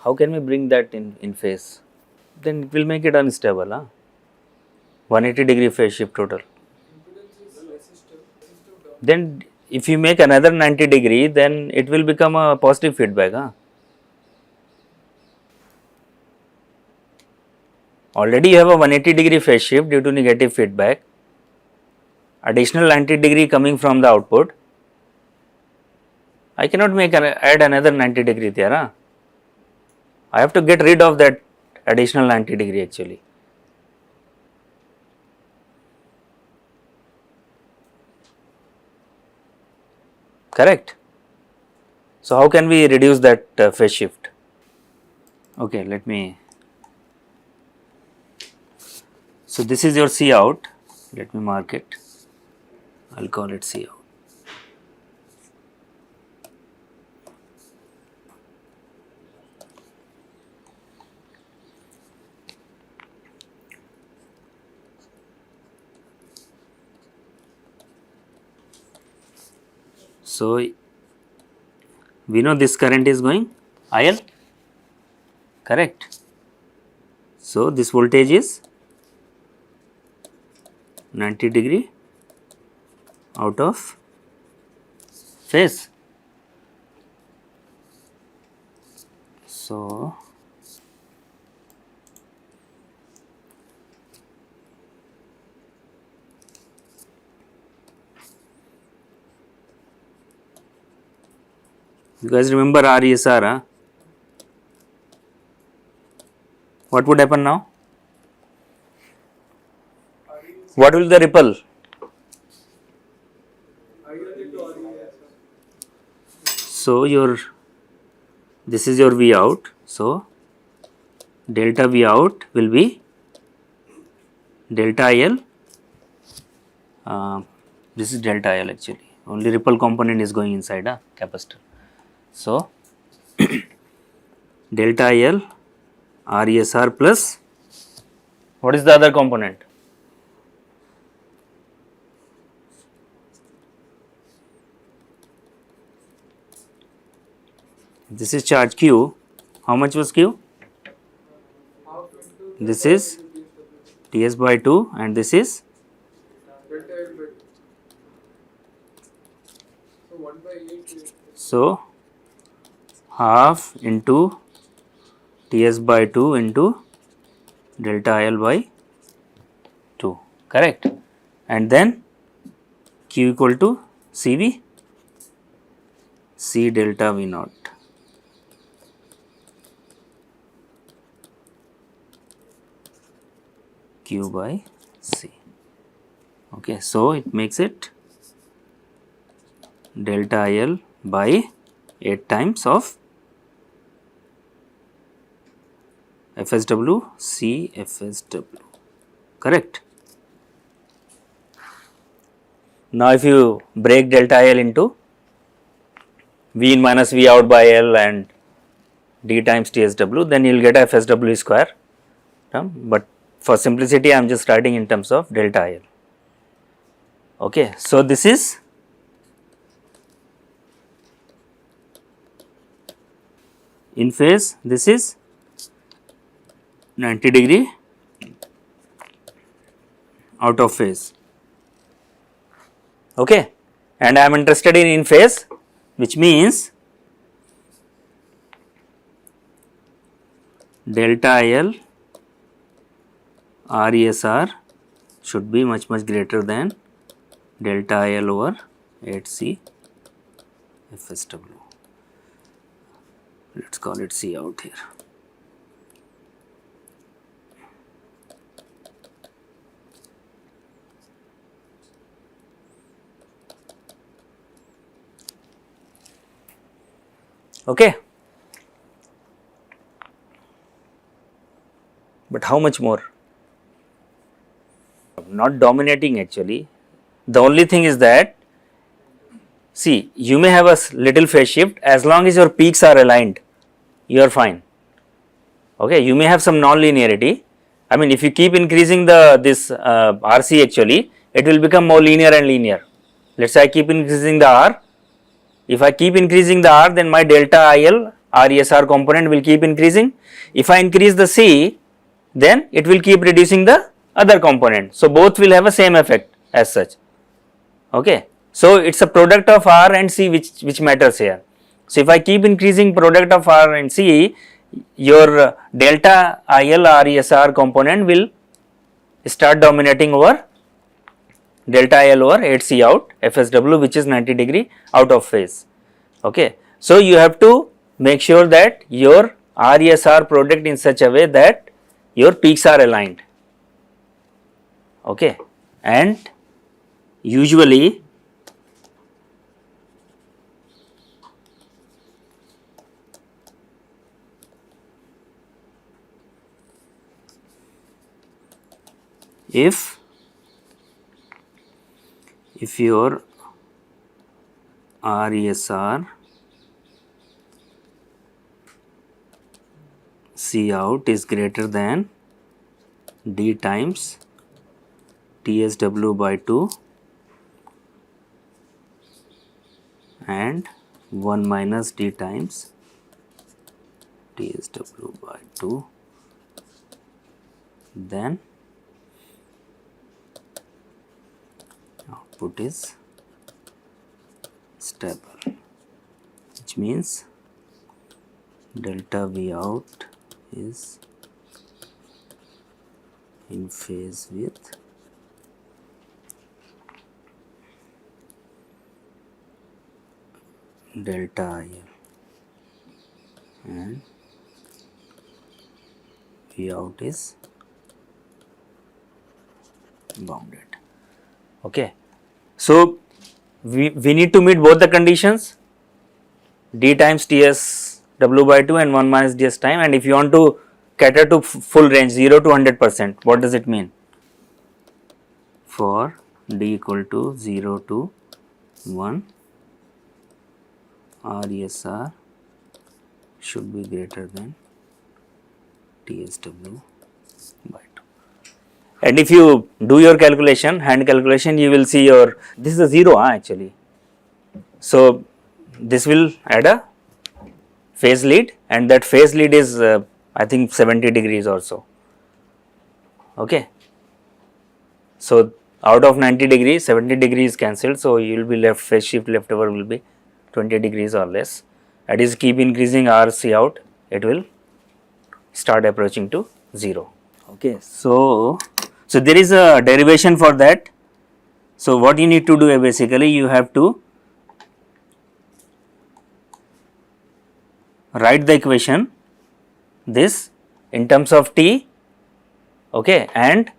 How can we bring that in phase? Then it will make it unstable. 180 degree phase shift total. Then if you make another 90 degree, then it will become a positive feedback. Already you have a 180 degree phase shift due to negative feedback, additional 90 degree coming from the output. I cannot add another 90 degree there. I have to get rid of that additional 90 degree actually. Correct. So how can we reduce that phase shift? Okay, let me. So this is your C out. Let me mark it. I'll call it C out. So we know this current is going IL, correct. So this voltage is 90 degree out of phase. So you guys remember RESR? What would happen now? What will the ripple? So this is your V out. So delta V out will be delta IL. This is delta IL actually. Only ripple component is going inside a capacitor. So delta IL RESR plus what is the other component? This is charge Q. How much was Q? This is TS by 2 and this is so half into Ts by 2 into delta IL by 2, correct. And then Q equal to CV, C delta V naught. Q by C. Okay, so it makes it delta IL by 8 times of FSW C FSW, correct. Now if you break delta IL into V in minus V out by L and D times TSW, then you will get FSW square term, but for simplicity I am just writing in terms of delta IL. Okay, so this is in phase, this is 90 degree out of phase. Okay, and I am interested in phase, which means delta IL RESR should be much greater than delta IL over 8C FSW. Let us call it C out here. Okay, but how much more? Not dominating actually. The only thing is that, see, you may have a little phase shift, as long as your peaks are aligned, you are fine. Okay, you may have some non-linearity. I mean, if you keep increasing this RC actually, it will become more linear and linear. Let us say I keep increasing the R. If I keep increasing the R, then my delta IL RESR component will keep increasing. If I increase the C, then it will keep reducing the other component. So, both will have a same effect as such. Okay. So, it is a product of R and C which matters here. So, if I keep increasing product of R and C, your delta IL RESR component will start dominating over delta IL over 8C out FSW, which is 90 degree out of phase. Okay. So, you have to make sure that your RESR product in such a way that your peaks are aligned. Okay. And usually if your RESR C out is greater than D times TSW by 2 and 1 minus D times TSW by 2, then output is stable, which means delta V out is in phase with delta IL and V out is bounded. Okay. So, we need to meet both the conditions, D times TS W by 2 and 1 minus DS time, and if you want to cater to full range 0 to 100%, what does it mean? For D equal to 0 to 1, RESR should be greater than TSW by 2. And if you do your calculation, hand calculation, you will see your, this is a 0 actually. So, this will add a phase lead, and that phase lead is I think 70 degrees or so. Okay. So, out of 90 degrees, 70 degrees cancelled. So, you will be left, phase shift left over will be 20 degrees or less. That is, keep increasing RC out, it will start approaching to 0. Okay. So there is a derivation for that. So, what you need to do basically, you have to write the equation this in terms of T, okay, and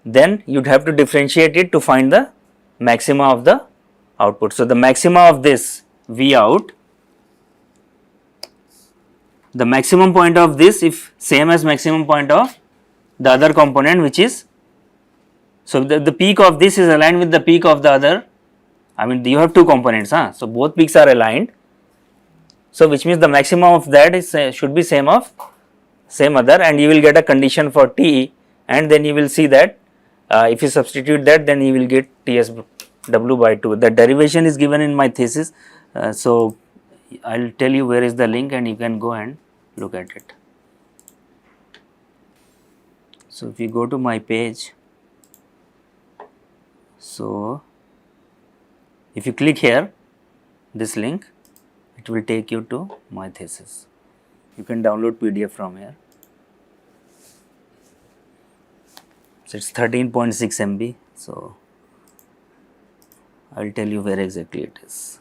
then you would have to differentiate it to find the maxima of the output. So, the maxima of this V out, the maximum point of this if same as maximum point of the other component, which is, so the peak of this is aligned with the peak of the other, I mean you have two components, so both peaks are aligned. So, which means the maximum of that is should be same of same other, and you will get a condition for T, and then you will see that if you substitute that, then you will get TSW by 2. The derivation is given in my thesis. So, I will tell you where is the link and you can go and look at it. So, if you go to my page, so if you click here this link, it will take you to my thesis. You can download PDF from here. So, it is 13.6 MB. So, I will tell you where exactly it is.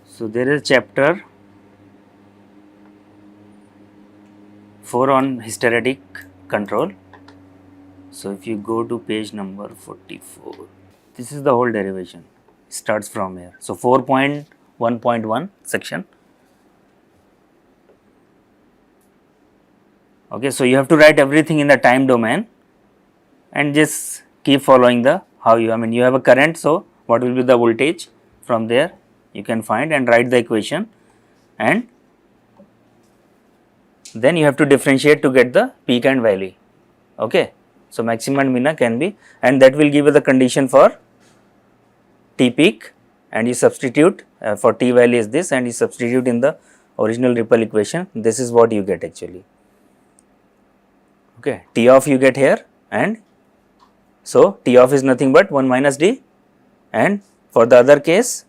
So, there is chapter 4 on hysteretic control. So, if you go to page number 44, this is the whole derivation, it starts from here. So, 4.1.1 section. Okay, so you have to write everything in the time domain and just keep following the how you, I mean you have a current, so what will be the voltage from there you can find and write the equation, and then you have to differentiate to get the peak and valley. Okay. So, maxima and mina can be, and that will give you the condition for T peak, and you substitute for T valley is this, and you substitute in the original ripple equation, this is what you get actually. Okay, T off you get here, and so T off is nothing but 1 minus d, and for the other case,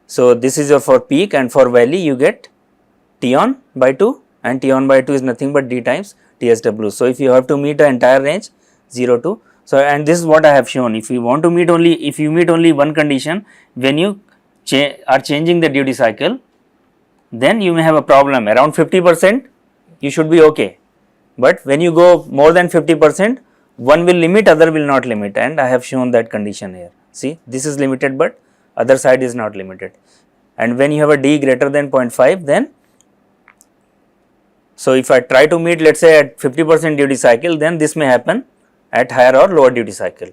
so this is your for peak, and for valley you get T on by 2, and T on by 2 is nothing but d times TSW. So, if you have to meet the entire range 0 to, so and this is what I have shown. If you want to meet only, if you meet only one condition when you are changing the duty cycle, then you may have a problem. Around 50% you should be okay, but when you go more than 50%, one will limit, other will not limit, and I have shown that condition here. See, this is limited, but other side is not limited, and when you have a d greater than 0.5, then so if I try to meet, let us say at 50% duty cycle, then this may happen at higher or lower duty cycle.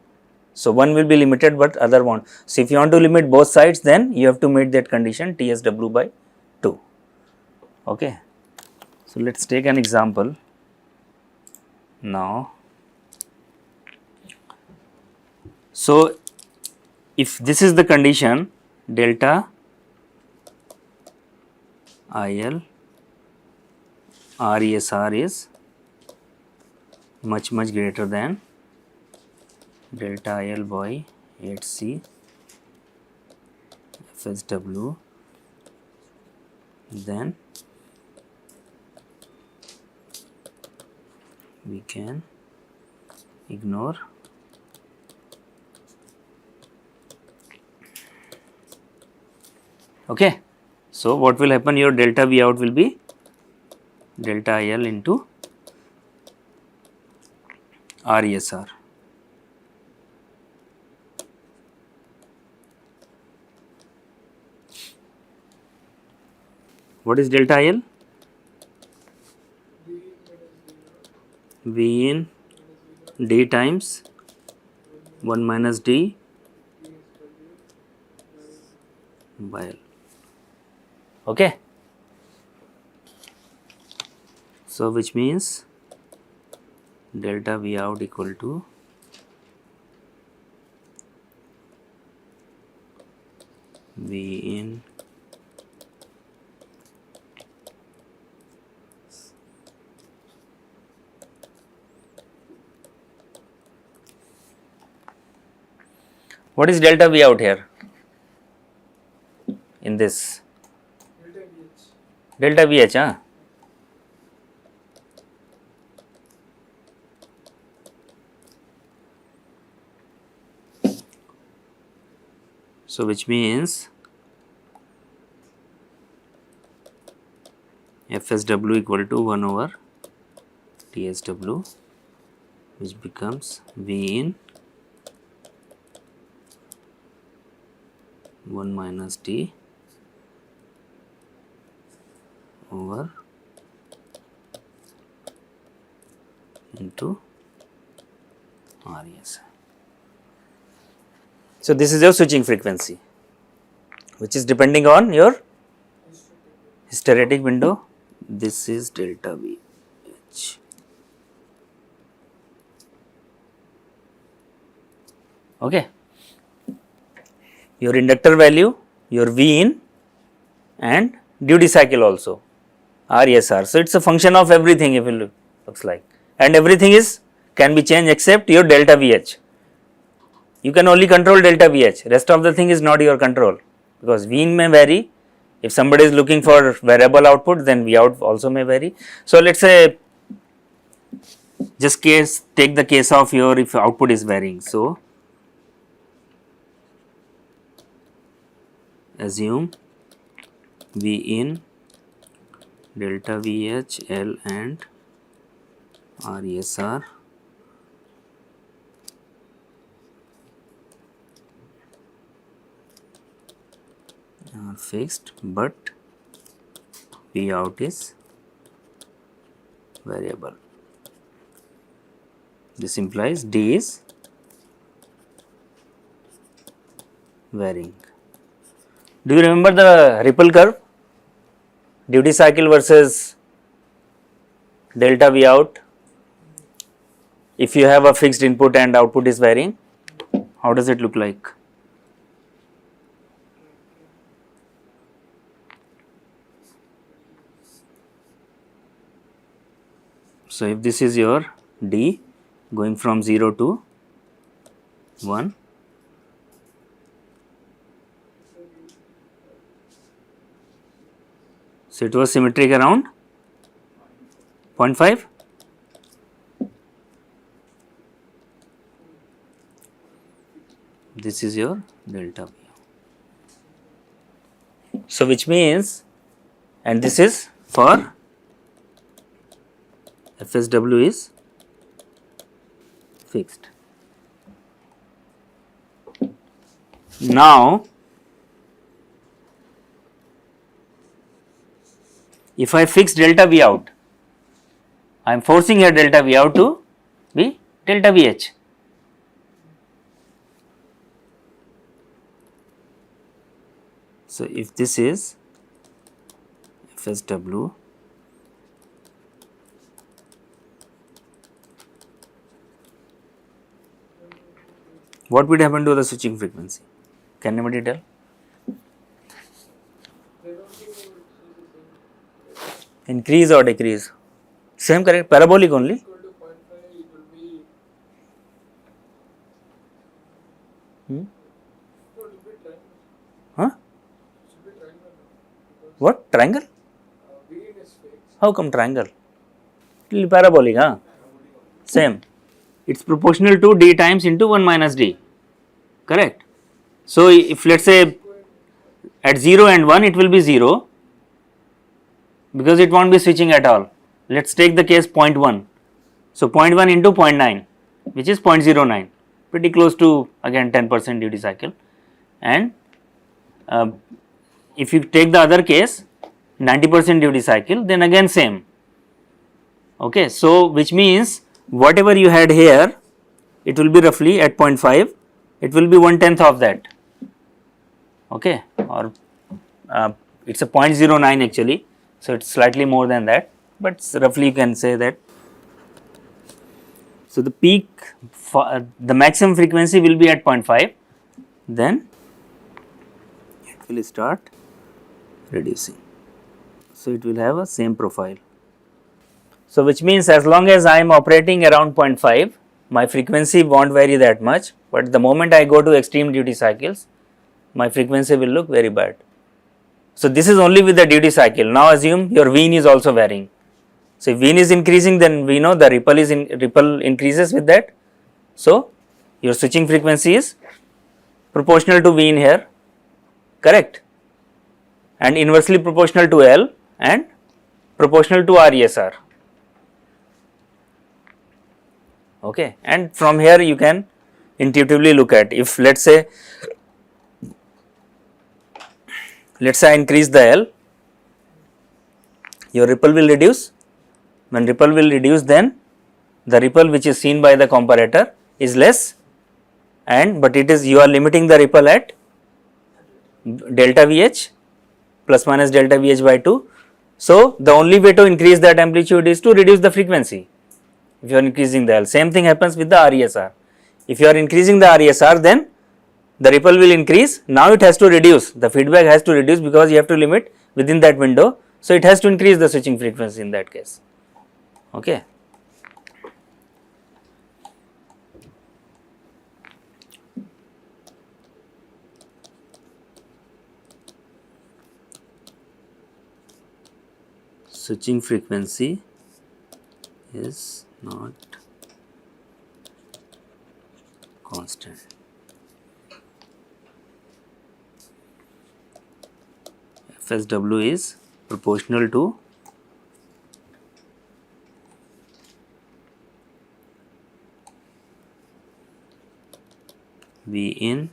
So, one will be limited, but other won't. So, if you want to limit both sides, then you have to meet that condition TSW by 2. Okay. So, let us take an example now. So, if this is the condition, delta IL RESR is much greater than delta IL by 8C FSW, then we can ignore okay. So, what will happen, your delta V out will be delta IL into RESR. What is delta IL? V in d times 1 minus d by L. Okay. So, which means delta V out equal to V in what is delta V out here in this? Delta VH, huh? So, which means FSW equal to 1 over TSW, which becomes V in 1 minus D over into RES. So, this is your switching frequency, which is depending on your hysteretic window. This is delta VH. Okay. Your inductor value, your V in, and duty cycle also, RESR. So, it is a function of everything, if it looks like, and everything is can be changed except your delta VH. You can only control delta VH, rest of the thing is not your control, because V in may vary. If somebody is looking for variable output, then V out also may vary. So, let us say just take the case of your if output is varying. So, assume V in, delta VH, L and RESR are fixed, but V out is variable. This implies D is varying. Do you remember the ripple curve? Duty cycle versus delta V out. If you have a fixed input and output is varying, how does it look like? So, if this is your D going from 0 to 1, so it was symmetric around 0.5. This is your delta V. So, which means, and this is for FSW is fixed. Now, if I fix delta V out, I am forcing here delta V out to be delta VH. So, if this is FSW, what would happen to the switching frequency? Can anybody tell? Increase or decrease? Same, correct? Parabolic only? Huh? What? Triangle? How come triangle? It will be parabolic, huh? Same. It's proportional to D times into 1 minus D. Correct? So, if let us say at 0 and 1 it will be 0 because it will not be switching at all. Let us take the case 0.1. So, 0.1 into 0.9 which is 0.09, pretty close to again 10% duty cycle, and if you take the other case 90% duty cycle, then again same. Okay, so which means whatever you had here, it will be roughly at 0.5, it will be 1/10 of that. Okay, or it's a 0.09 actually, so it's slightly more than that, but roughly you can say that. So the peak, the maximum frequency will be at 0.5, then it will start reducing. So it will have a same profile. So which means as long as I am operating around 0.5, my frequency won't vary that much, but the moment I go to extreme duty cycles, my frequency will look very bad. So this is only with the duty cycle. Now assume your Vin is also varying. So if Vin is increasing, then we know the ripple increases with that. So your switching frequency is proportional to Vin here, correct, and inversely proportional to L and proportional to RESR. Okay, and from here you can intuitively look at, if let us say I increase the L, your ripple will reduce. When ripple will reduce, then the ripple which is seen by the comparator is less, and but it is, you are limiting the ripple at delta VH plus minus delta VH by 2. So the only way to increase that amplitude is to reduce the frequency. If you are increasing the L, same thing happens with the RESR. If you are increasing the RESR, then the ripple will increase. Now it has to reduce, the feedback has to reduce because you have to limit within that window. So it has to increase the switching frequency in that case. Okay. Switching frequency is not constant. FSW is proportional to V in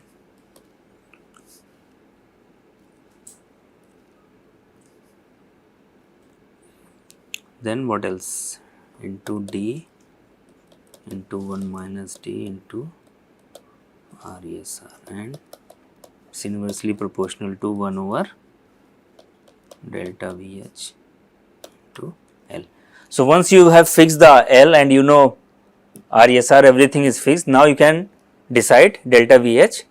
then what else, into D into 1 minus D into RESR, and it's inversely proportional to 1 over delta VH to L. So once you have fixed the L and you know RESR, everything is fixed, now you can decide delta VH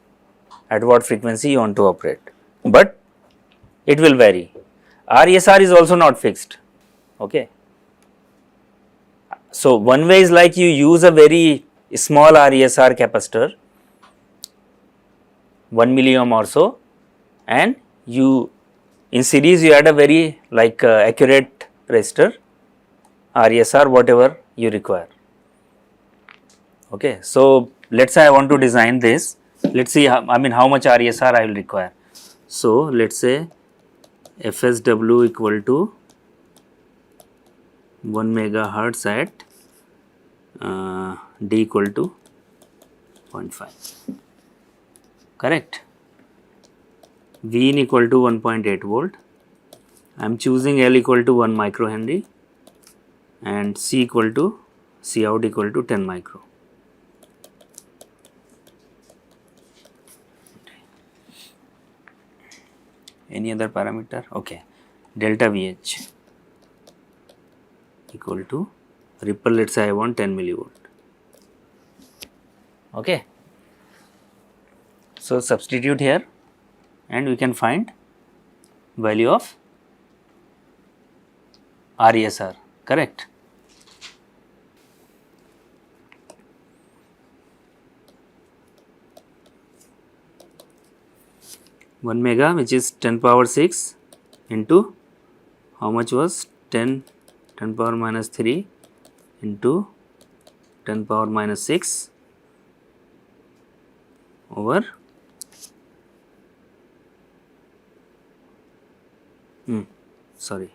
at what frequency you want to operate, but it will vary. RESR is also not fixed. Okay. So one way is like you use a very small RESR capacitor, 1 milliohm or so, and you in series you add a very like accurate resistor, RESR, whatever you require. Okay, so let's say I want to design this. Let's see how, I mean how much RESR I will require. So let's say FSW equal to 1 megahertz at D equal to 0.5, correct. V in equal to 1.8 volt. I am choosing L equal to 1 microhenry and C equal to C out equal to 10 micro. Any other parameter? Okay. Delta VH equal to ripple, let's say I want 10 millivolt. Okay. So substitute here and we can find value of RESR, correct. One mega, which is 10 power 6 into how much was 10 power minus 3 into 10 power minus 6 over sorry,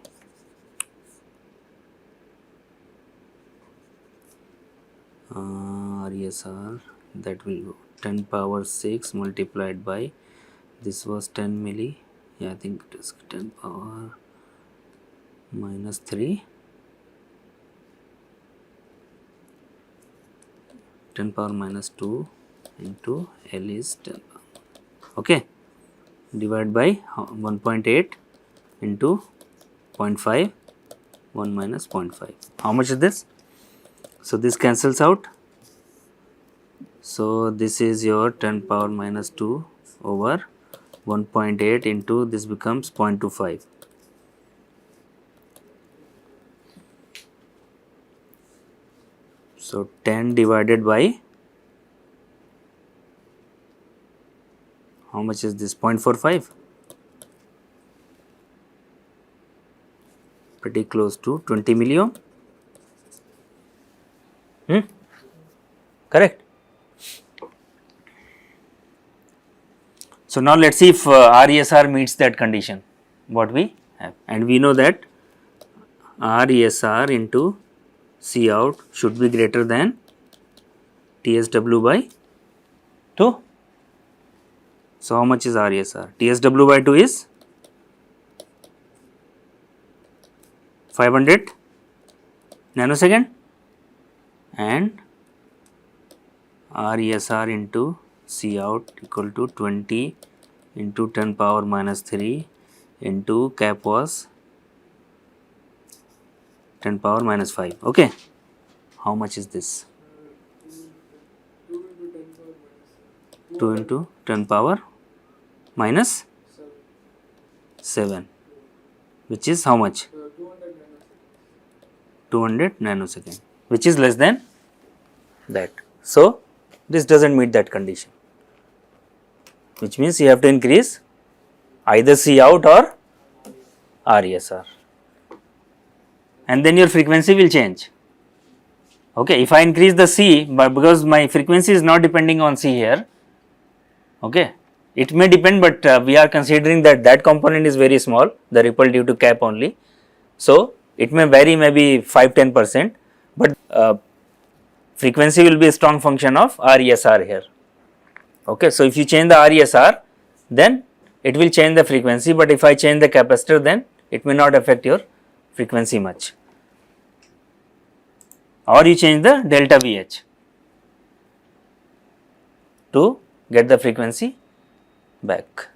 RESR, that will go 10 power 6 multiplied by, this was 10 milli, yeah, I think it is 10 power minus 3, 10 power minus 2 into L is 10 power, okay, divide by 1.8 into 0.5, 1 minus 0.5. How much is this? So this cancels out. So this is your 10 power minus 2 over 1.8 into this becomes 0.25. So 10 divided by how much is this? 0.45. Pretty close to 20 milliohm. Correct. So now let's see if RESR meets that condition what we have, and we know that RESR into C out should be greater than TSW by 2. So how much is RESR? TSW by 2 is 500 nanosecond and RESR into C out equal to 20 into 10 power minus 3 into cap was 10 power minus 5. Okay. How much is this? 2 into 10 power minus 7, which is how much? 200 nanosecond, which is less than that. So this doesn't meet that condition, which means you have to increase either C out or RESR, and then your frequency will change. Okay, if I increase the C, but because my frequency is not depending on C here, okay, it may depend, but we are considering that that component is very small, the ripple due to cap only. So it may vary maybe 5-10%, but frequency will be a strong function of RESR here. Okay, so if you change the RESR, then it will change the frequency, but if I change the capacitor, then it may not affect your frequency much, or you change the delta VH to get the frequency back.